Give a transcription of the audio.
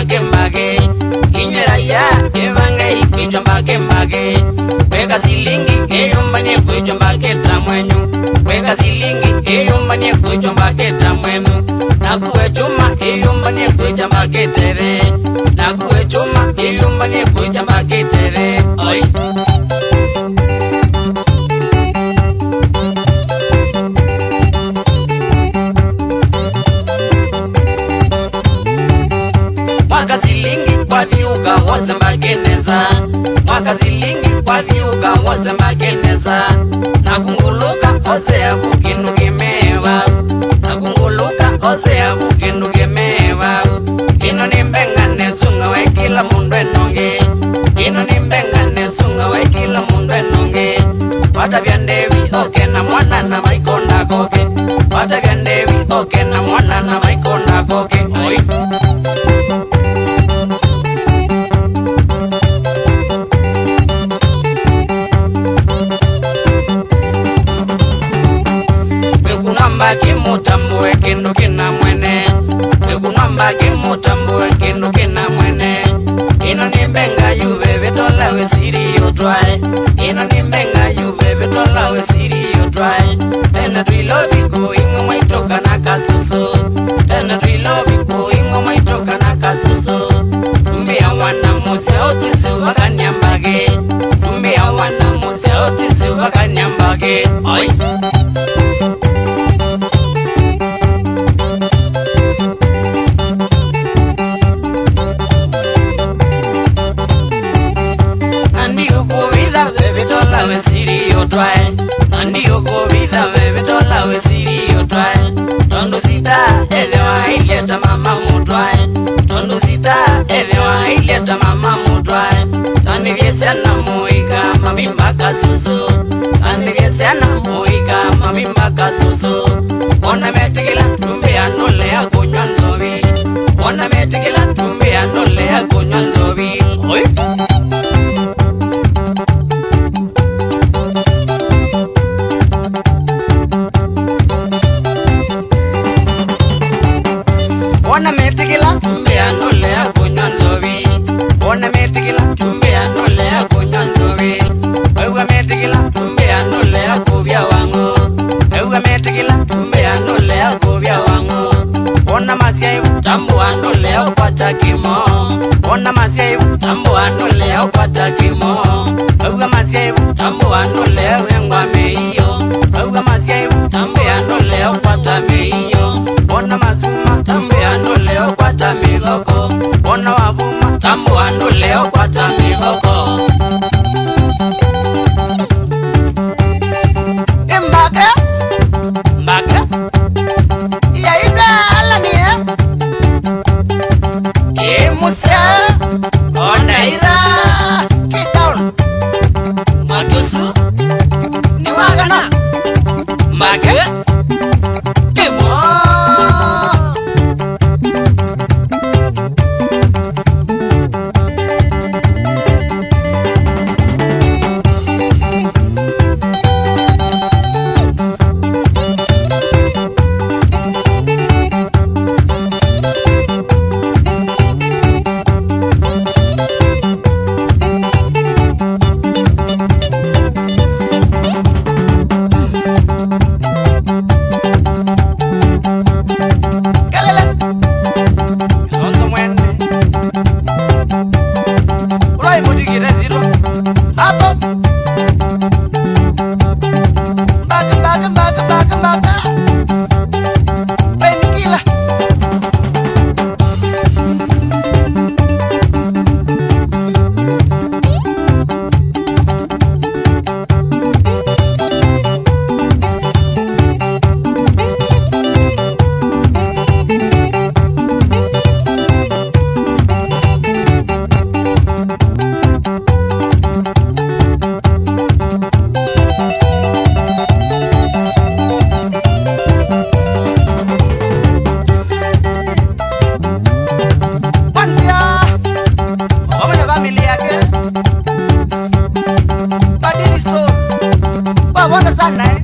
mbage Inywera ya evangai kwichwa mbage Weka silingi eyumbanie kwichwa mbage tamwenyu Weka silingi eyumbanie kwichwa mbage tamwenu Nakuwe chuma eyumbanie kwichwa mbage tere Nakuwe chuma eyumbanie kwichwa mbage tere Oi Mwaka silingi kwa viuga wose mbageneza Mwaka silingi kwa viuga wose mbageneza Nakunguluka ose ya bukindu gemewa Nakunguluka ose ya bukindu gemewa Ino ni mbenga nesunga wa kila mundu enonge Ino ni mbenga nesunga wa kila mundu enonge Wata vya ndevi oke na mwana na maikonda koke Wata vya ndevi oke na mwana na maikonda koke Oi Mbaki mutambue kindu kina mwene Wekunwamba kimutambue kindu kina mwene Ino ni mbenga yuve vitola we siri yotwae Ino ni mbenga yuve vitola we siri yotwae Tena tuilobi kuingo maitoka na kasuso Tena tuilobi kuingo maitoka na kasuso Tumbia wana muse otisi wakanyambage Tumbia wana muse otisi wakanyambage Oi we siri yotwae Andiyo kovida wewe tola we siri yotwae Tondo sita elewa ileta mama mutwae Tondo sita elewa ileta mama mutwae Tani vyesena muiga mami mbaka susu Tani vyesena muiga mami mbaka susu Ona metikila tumbe anole ya kunywa nzovi Ona metikila tumbe anole ya kunywa nzovi Oi Ona metikila tumbe anole ya kunywa nzovi Ona metikila tumbe anole ya kunywa nzovi Ewa metikila tumbe anole ya kubia wangu Ewa metikila tumbe anole ya kubia wangu Ona masiyaibu tambu anole ya upata kimo Ona masiyaibu tambu anole ya upata kimo Ewa masiyaibu tambu anole ya wengwa meiyo Ewa masiyaibu tambu anole ya upata meiyo Ona mazuma tambu anole ya upata migoko Ona wabuma tambu anole ya upata migoko Mbake Mbake Ya ibla alani Musa Onaira Kitaun Matusu Niwagana Mbake Kimo sana